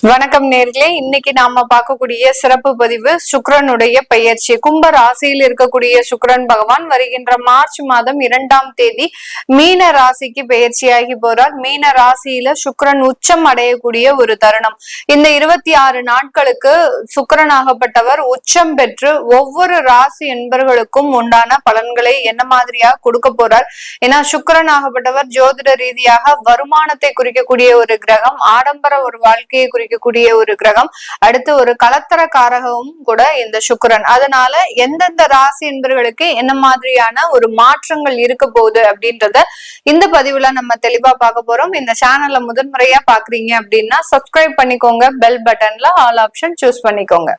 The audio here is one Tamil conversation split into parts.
வணக்கம் நேர்களே, இன்னைக்கு நாம பார்க்கக்கூடிய சிறப்பு பதிவு சுக்கிரனுடைய பெயர்ச்சி. கும்ப ராசியில் இருக்கக்கூடிய சுக்கிரன் பகவான் வருகின்ற மார்ச் மாதம் 2ஆம் தேதி மீன ராசிக்கு பெயர்ச்சியாகி போறார். மீன ராசியில சுக்கிரன் உச்சம் அடையக்கூடிய ஒரு தருணம். இந்த 26 நாட்களுக்கு சுக்கிரனாகப்பட்டவர் உச்சம் பெற்று ஒவ்வொரு ராசி என்பர்களுக்கும் உண்டான பலன்களை என்ன மாதிரியா கொடுக்க போறார். ஏன்னா சுக்கிரனாகப்பட்டவர் ஜோதிட ரீதியாக வருமானத்தை குறிக்கக்கூடிய ஒரு கிரகம், ஆடம்பர ஒரு வாழ்க்கையை குறிக்கக்கூடிய ஒரு கிரகம், அடுத்து ஒரு கலத்தரக்காரகவும் கூட இந்த சுக்கிரன். அதனால எந்தெந்த ராசி என்பவர்களுக்கு என்ன மாதிரியான ஒரு மாற்றங்கள் இருக்க போகுது அப்படின்றத இந்த பதிவுல நம்ம தெளிவா பார்க்க போறோம். இந்த சேனல்ல முதன்முறையா பாக்குறீங்க அப்படின்னா சப்ஸ்கிரைப் பண்ணிக்கோங்க, பெல் பட்டன்ல ஆல் ஆப்ஷன் சூஸ் பண்ணிக்கோங்க.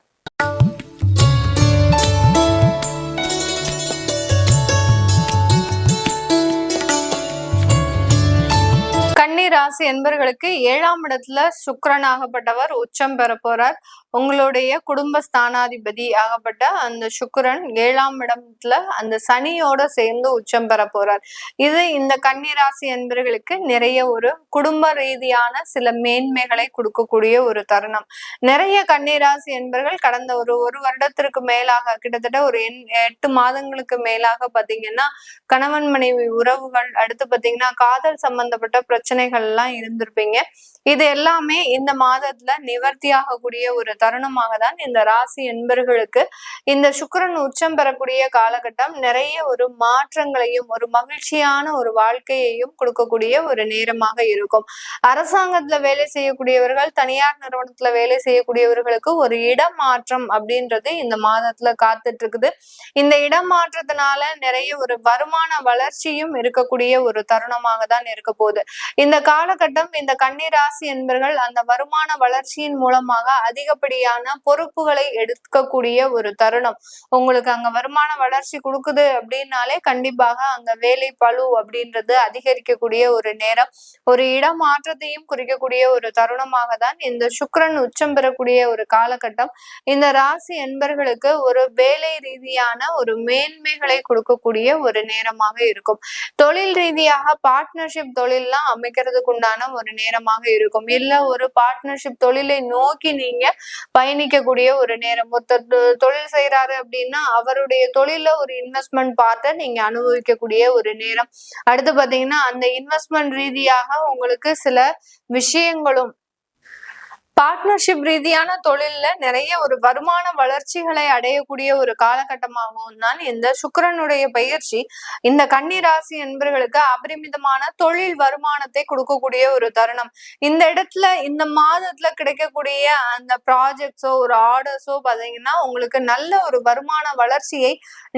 கன்னி ராசி என்பர்களுக்கு 7ஆம் இடத்துல சுக்கிரனாகப்பட்டவர் உச்சம் பெற போறார். உங்களுடைய குடும்ப ஸ்தானாதிபதி ஆகப்பட்ட அந்த சுக்கிரன் 7ஆம் இடத்துல அந்த சனியோட சேர்ந்து உச்சம் பெற போறார். இது இந்த கன்னி ராசி என்பர்களுக்கு நிறைய ஒரு குடும்ப ரீதியான சில மேன்மைகளை கொடுக்கக்கூடிய ஒரு தருணம். நிறைய கன்னி ராசி என்பர்கள் கடந்த ஒரு வருடத்திற்கு மேலாக, கிட்டத்தட்ட ஒரு 8 மாதங்களுக்கு மேலாக பாத்தீங்கன்னா கணவன் மனைவி உறவுகள், அடுத்து பாத்தீங்கன்னா காதல் சம்பந்தப்பட்ட பிரச்சனைகள் எல்லாம் இருந்திருப்பீங்க. இது எல்லாமே இந்த மாதத்துல நிவர்த்தி ஆகக்கூடிய ஒரு தருணமாக தான் இந்த ராசி என்பர்களுக்கு இந்த சுக்கிரன் உச்சம் பெறக்கூடிய காலகட்டம் நிறைய ஒரு மாற்றங்களையும் ஒரு மகிழ்ச்சியான ஒரு வாழ்க்கையையும் கொடுக்கக்கூடிய ஒரு நேரமாக இருக்கும். அரசாங்கத்துல வேலை செய்யக்கூடியவர்கள், தனியார் நிறுவனத்துல வேலை செய்யக்கூடியவர்களுக்கு ஒரு இடமாற்றம் அப்படின்றது இந்த மாதத்துல காத்துட்டு இருக்குது. இந்த இடமாற்றத்தினால நிறைய ஒரு வருமான வளர்ச்சியும் இருக்கக்கூடிய ஒரு தருணமாக தான் இருக்க போகுது. இந்த காலகட்டம் இந்த கன்னி ராசி என்பர்கள் அந்த வருமான வளர்ச்சியின் மூலமாக அதிகப்படியான பொறுப்புகளை எடுக்கக்கூடிய ஒரு தருணம். உங்களுக்கு அங்க வருமான வளர்ச்சி கொடுக்குது அப்படின்னாலே கண்டிப்பாக அங்க வேலை பளு அப்படின்றது அதிகரிக்கக்கூடிய ஒரு நேரம், ஒரு இடமாற்றத்தையும் குறிக்கக்கூடிய ஒரு தருணமாக தான் இந்த சுக்கிரன் உச்சம் பெறக்கூடிய ஒரு காலகட்டம் இந்த ராசி என்பர்களுக்கு ஒரு வேலை ரீதியான ஒரு மேன்மைகளை கொடுக்கக்கூடிய ஒரு நேரமாக இருக்கும். தொழில் ரீதியாக பார்ட்னர்ஷிப் தொழில்லாம் அமைக்கிறதுக்கு உண்டான ஒரு நேரமாக இருக்கும். இல்ல ஒரு பார்ட்னர்ஷிப் தொழிலை நோக்கி நீங்க பயணிக்கக்கூடிய ஒரு நேரம். ஒருத்தர் தொழில் செய்யறாரு அப்படின்னா அவருடைய தொழில ஒரு இன்வெஸ்ட்மெண்ட் பார்ட்ட நீங்க அனுபவிக்கக்கூடிய ஒரு நேரம். அடுத்து பாத்தீங்கன்னா அந்த இன்வெஸ்ட்மெண்ட் ரீதியாக உங்களுக்கு சில விஷயங்களும் பார்ட்னர்ஷிப் ரீதியான தொழில்ல நிறைய ஒரு வருமான வளர்ச்சிகளை அடையக்கூடிய ஒரு காலகட்டமாகவும் தான் இந்த சுக்கிரனுடைய பயிற்சி இந்த கன்னி ராசி என்பர்களுக்கு அபரிமிதமான தொழில் வருமானத்தை கொடுக்கக்கூடிய ஒரு தருணம். இந்த இடத்துல இந்த மாதத்துல கிடைக்கக்கூடிய அந்த ப்ராஜெக்ட்ஸோ ஒரு ஆர்டர்ஸோ பாத்தீங்கன்னா உங்களுக்கு நல்ல ஒரு வருமான வளர்ச்சியை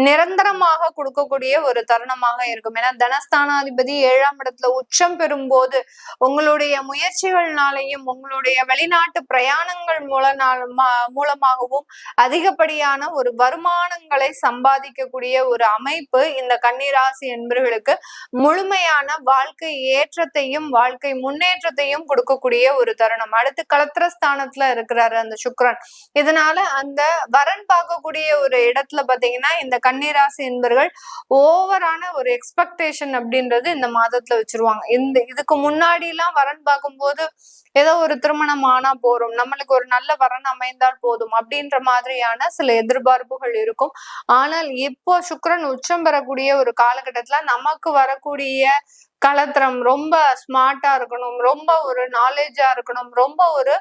நிரந்தரமாக கொடுக்கக்கூடிய ஒரு தருணமாக இருக்கும். ஏன்னா தனஸ்தானாதிபதி 7ஆம் இடத்துல உச்சம் பெறும் போது உங்களுடைய முயற்சிகள்னாலையும் உங்களுடைய வெளிநாட்டு பிரயாணங்கள் மூலமாகவும் அதிகப்படியான ஒரு வருமானங்களை சம்பாதிக்கக்கூடிய ஒரு அமைப்பு இந்த கன்னிராசி என்பவர்களுக்கு முழுமையான வாழ்க்கை ஏற்றத்தையும் வாழ்க்கை முன்னேற்றத்தையும் கொடுக்கக்கூடிய ஒரு தருணம். அடுத்து கலத்திரஸ்தானத்துல இருக்கிறாரு அந்த சுக்கிரன். இதனால அந்த வரன் பார்க்கக்கூடிய ஒரு இடத்துல பாத்தீங்கன்னா இந்த கன்னிராசி என்பவர்கள் ஓவரான ஒரு எக்ஸ்பெக்டேஷன் அப்படின்றது இந்த மாதத்துல வச்சிருவாங்க. இதுக்கு முன்னாடி எல்லாம் வரன் பார்க்கும்போது ஏதோ ஒரு திருமணம் ஆனா போறோம், நம்மளுக்கு ஒரு நல்ல வரன் அமைந்தால் போதும் அப்படின்ற மாதிரியான சில எதிர்பார்ப்புகள் இருக்கும். ஆனால் இப்போ சுக்கிரன் உச்சம் பெறக்கூடிய ஒரு காலகட்டத்துல நமக்கு வரக்கூடிய கலத்திரம் ரொம்ப ஸ்மார்ட்டா இருக்கணும், ரொம்ப ஒரு நாலேஜா இருக்கணும், ரொம்ப ஒரு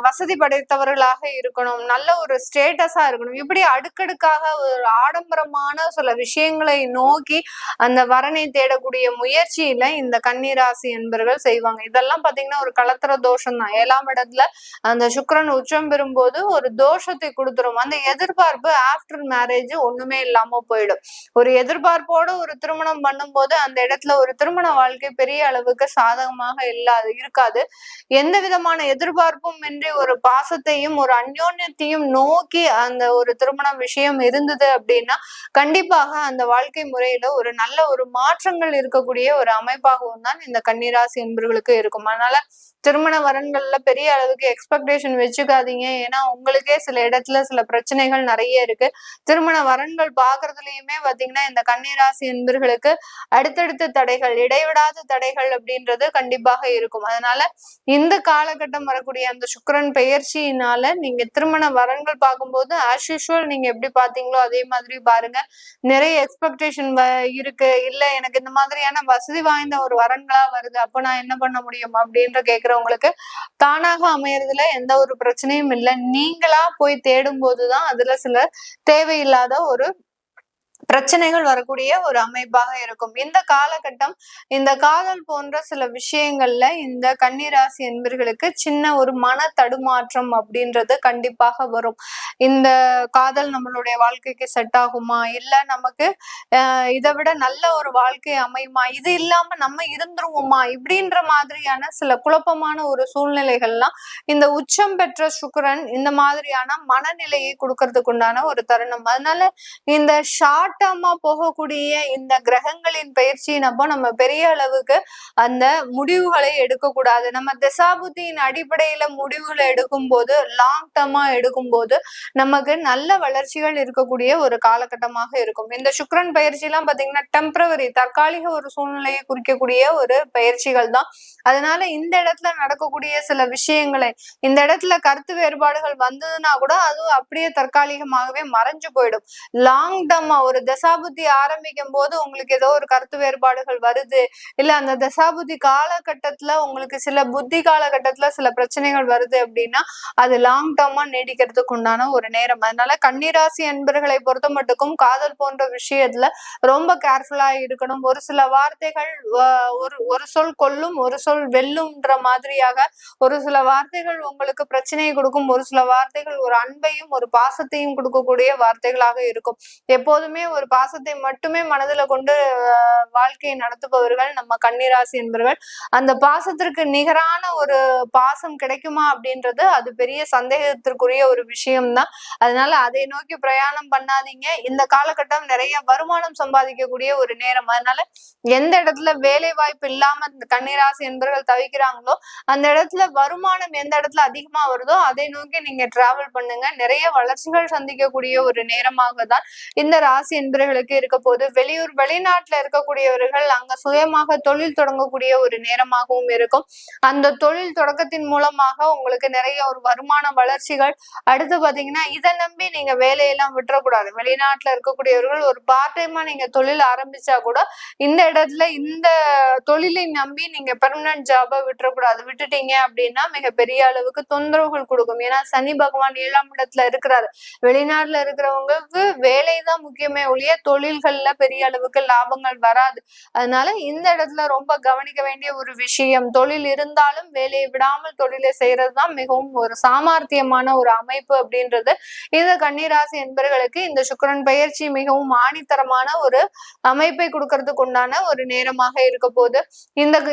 வசதி படைத்தவர்களாக இருக்கணும், நல்ல ஒரு ஸ்டேட்டஸா இருக்கணும், இப்படி அடுக்கடுக்காக ஒரு ஆடம்பரமான சில விஷயங்களை நோக்கி அந்த வரனை தேடக்கூடிய முயற்சியில இந்த கன்னிராசி என்பர்கள் செய்வாங்க. இதெல்லாம் பாத்தீங்கன்னா ஒரு கலத்திர தோஷம் தான். 7ஆம் இடத்துல அந்த சுக்கிரன் உச்சம் பெறும்போது ஒரு தோஷத்தை கொடுத்துரும். அந்த எதிர்பார்ப்பு ஆஃப்டர் மேரேஜ் ஒண்ணுமே இல்லாம போயிடும். ஒரு எதிர்பார்ப்போட ஒரு திருமணம் பண்ணும்போது அந்த இடத்துல ஒரு திருமண வாழ்க்கை பெரிய அளவுக்கு சாதகமாக இருக்காது. எந்த விதமான எதிர்பார்ப்பும் இன்றி ஒரு பாசத்தையும் ஒரு அந்யோன்யத்தையும் நோக்கி அந்த ஒரு திருமண விஷயம் இருந்தது அப்படின்னா கண்டிப்பாக அந்த வாழ்க்கை முறையில ஒரு நல்ல ஒரு மாற்றங்கள் இருக்கக்கூடிய ஒரு அமைப்பாகவும் தான் இந்த கன்னிராசி என்பவர்களுக்கு இருக்கும். அதனால திருமண வரன்கள்ல பெரிய அளவுக்கு எக்ஸ்பெக்டேஷன் வச்சுக்காதீங்க. ஏன்னா உங்களுக்கே சில இடத்துல சில பிரச்சனைகள் நிறைய இருக்கு. திருமண வரன்கள் பாக்குறதுலயுமே பாத்தீங்கன்னா இந்த கன்னிராசி என்பர்களுக்கு அடுத்தடுத்த அனைத்து தடைகள், இடைவிடாத தடைகள் அப்படின்றது கண்டிப்பாக இருக்கும். அதனால இந்த காலகட்டம் வரக்கூடிய அந்த சுக்கிரன் பெயர்ச்சியினால நீங்க திருமண வரன்கள் பார்க்கும்போது ஆஸ் யூஷுவல் நீங்க எப்படி பாத்தீங்களோ அதே மாதிரி பாருங்க. நிறைய எக்ஸ்பெக்டேஷன் இருக்கு, இல்ல எனக்கு இந்த மாதிரியான வசதி வாய்ந்த ஒரு வரன்களா வருது, அப்ப நான் என்ன பண்ண முடியும் அப்படின்ற கேக்குறவங்களுக்கு தானாக அமையறதுல எந்த ஒரு பிரச்சனையும் இல்லை. நீங்களா போய் தேடும் போதுதான் அதுல சில தேவையில்லாத ஒரு பிரச்சனைகள் வரக்கூடிய ஒரு அமைப்பாக இருக்கும். இந்த காலகட்டம் இந்த காதல் போன்ற சில விஷயங்கள்ல இந்த கன்னிராசி என்பர்களுக்கு சின்ன ஒரு மன தடுமாற்றம் அப்படின்றது கண்டிப்பாக வரும். இந்த காதல் நம்மளுடைய வாழ்க்கைக்கு செட் ஆகுமா, இல்ல நமக்கு இதை விட நல்ல ஒரு வாழ்க்கை அமையுமா, இது இல்லாம நம்ம இருந்துருவோமா, இப்படின்ற மாதிரியான சில குழப்பமான ஒரு சூழ்நிலைகள்லாம் இந்த உச்சம் பெற்ற சுக்கிரன் இந்த மாதிரியான மனநிலையை கொடுக்கறதுக்கு உண்டான ஒரு தருணம். அதனால இந்த ஷார்ட் டேர்மா போகக்கூடிய இந்த கிரகங்களின் பயிற்சியினப்போ நம்ம பெரிய அளவுக்கு அந்த முடிவுகளை எடுக்கக்கூடாது. நம்ம திசாபுத்தியின் அடிப்படையில முடிவுகளை எடுக்கும் போது, லாங் டேர்மா எடுக்கும் போது நமக்கு நல்ல வளர்ச்சிகள் இருக்கக்கூடிய ஒரு காலகட்டமாக இருக்கும். இந்த சுக்கிரன் பயிற்சி எல்லாம் பாத்தீங்கன்னா டெம்பரவரி, தற்காலிக ஒரு சூழ்நிலையை குறிக்கக்கூடிய ஒரு பயிற்சிகள் தான். அதனால இந்த இடத்துல நடக்கக்கூடிய சில விஷயங்களை, இந்த இடத்துல கருத்து வேறுபாடுகள் வந்ததுன்னா கூட அதுவும் அப்படியே தற்காலிகமாகவே மறைஞ்சு போயிடும். லாங் டேர்மா ஒரு தசாபுத்தி ஆரம்பிக்கும் போது உங்களுக்கு ஏதோ ஒரு கருத்து வேறுபாடுகள் வருது, இல்ல அந்த தசாபுத்தி காலகட்டத்துல உங்களுக்கு சில புத்தி காலகட்டத்துல சில பிரச்சனைகள் வருது அப்படின்னா அது லாங் டேர்மா நீடிக்கிறதுக்கு உண்டான ஒரு நேரம். அதனால கன்னிராசி அன்பர்களை பொறுத்த மட்டுக்கும் காதல் போன்ற விஷயத்துல ரொம்ப கேர்ஃபுல்லா இருக்கணும். ஒரு சில வார்த்தைகள் ஒரு சொல் கொல்லும், ஒரு சொல் வெல்லும்ன்ற மாதிரியாக ஒரு சில வார்த்தைகள் உங்களுக்கு பிரச்சனையை கொடுக்கும், ஒரு சில வார்த்தைகள் ஒரு அன்பையும் ஒரு பாசத்தையும் கொடுக்கக்கூடிய வார்த்தைகளாக இருக்கும். எப்போதுமே ஒரு பாசத்தை மட்டுமே மனதுல கொண்டு வாழ்க்கையை நடத்துபவர்கள் நம்ம கன்னிராசி என்பவர்கள். அந்த பாசத்திற்கு நிகரான ஒரு பாசம் கிடைக்குமா அப்படின்றது அது பெரிய சந்தேகத்திற்குரிய ஒரு விஷயம்தான். அதனால அதை நோக்கி பிரயாணம் பண்ணாதீங்க. இந்த காலகட்டம் நிறைய வருமானம் சம்பாதிக்கக்கூடிய ஒரு நேரம். அதனால எந்த இடத்துல வேலை வாய்ப்பு இல்லாம இந்த கன்னிராசி என்பவர்கள் தவிக்கிறாங்களோ அந்த இடத்துல வருமானம் எந்த இடத்துல அதிகமா வருதோ அதை நோக்கி நீங்க டிராவல் பண்ணுங்க. நிறைய வளர்ச்சிகள் சந்திக்கக்கூடிய ஒரு நேரமாக தான் இந்த ராசி என்பவர்களுக்கு இருக்க போது. வெளியூர் வெளிநாட்டுல இருக்கக்கூடியவர்கள் அங்க சுயமாக தொழில் தொடங்கக்கூடிய ஒரு நேரமாகவும் இருக்கும். அந்த தொழில் தொடக்கத்தின் மூலமாக உங்களுக்கு நிறைய ஒரு வருமான வளர்ச்சிகள். அடுத்து பாத்தீங்கன்னா இதை நம்பி நீங்க வேலையெல்லாம் விட்டுறக்கூடாது. வெளிநாட்டுல இருக்கக்கூடியவர்கள் ஒரு பார்ட் டைமா நீங்க தொழில் ஆரம்பிச்சா கூட இந்த இடத்துல இந்த தொழிலை நம்பி நீங்க பெர்மனன்ட் ஜாபை விட்டுறக்கூடாது. விட்டுட்டீங்க அப்படின்னா மிக பெரிய அளவுக்கு தொந்தரவுகள் கொடுக்கும். ஏன்னா சனி பகவான் 7ஆம் இடத்துல இருக்கிறாரு. வெளிநாட்டுல இருக்கிறவங்களுக்கு வேலைதான் முக்கியமே ஒழிய தொழில்கள்ல பெரிய அளவுக்கு லாபங்கள் வராது. அதனால இந்த இடத்துல ரொம்ப கவனிக்க வேண்டிய ஒரு விஷயம், தொழில் இருந்தாலும் வேலையை விடாமல் தொழிலை செய்யறதுதான் மிகவும் ஒரு சாமர்த்தியமான ஒரு அமைப்பு அப்படின்றது. இது கன்னிராசி என்பவர்களுக்கு இந்த சுக்கிரன் பயிற்சி மிகவும் ஆணித்தரமான ஒரு அமைப்பை கொடுக்கறதுக்கு உண்டான ஒரு நேரமாக இருக்க போது.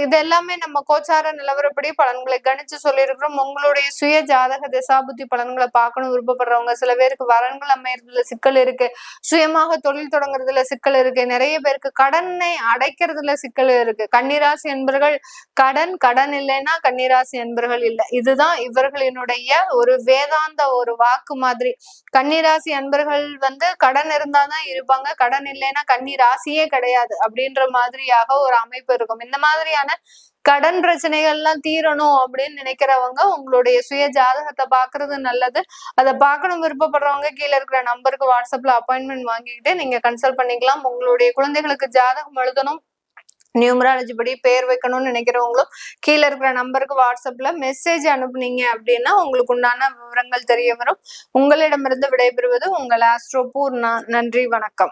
இது எல்லாமே நம்ம கோச்சார நிலவரப்படி பலன்களை கணிச்சு சொல்லியிருக்கிறோம். உங்களுடைய சுய ஜாதக திசாபுத்தி பலன்களை பார்க்கணும் விருப்பப்படுறவங்க, சில பேருக்கு வரன்கள் அமையறதுல சிக்கல் இருக்கு, சுயமாக தொழில் தொடங்குறதுல சிக்கல் இருக்கு, நிறைய பேருக்கு கடனை அடைக்கிறதுல சிக்கல் இருக்கு. கன்னிராசி என்பர்கள் கடன் இல்லைன்னா கன்னிராசி என்பர்கள் இல்லை. இதுதான் இவர்களினுடைய ஒரு வேதாந்த ஒரு வாக்கு மாதிரி. கன்னிராசி அன்பர்கள் கடன் இருந்தாதான் இருப்பாங்க, கடன் இல்லைன்னா கன்னி ராசியே கிடையாது அப்படின்ற மாதிரியாக ஒரு அமைப்பு இருக்கும். இந்த மாதிரியான கடன் பிரச்சனைகள் எல்லாம் தீரணும் அப்படின்னு நினைக்கிறவங்க உங்களுடைய சுய ஜாதகத்தை பாக்குறது நல்லது. அதை பார்க்கணும் விருப்பப்படுறவங்க கீழே இருக்கிற நம்பருக்கு வாட்ஸ்அப்ல அப்பாயின்மெண்ட் வாங்கிக்கிட்டு நீங்க கன்சல்ட் பண்ணிக்கலாம். உங்களுடைய குழந்தைகளுக்கு ஜாதகம் எழுதணும், நியூமராலஜி படி பேர் வைக்கணும்னு நினைக்கிறவங்களும் கீழே இருக்கிற நம்பருக்கு வாட்ஸ்அப்ல மெசேஜ் அனுப்புனீங்க அப்படின்னா உங்களுக்கு உண்டான விவரங்கள் தெரிய வரும். உங்களிடமிருந்து விடைபெறுவது உங்கள் ஆஸ்ட்ரோ பூர்ணா. நன்றி, வணக்கம்.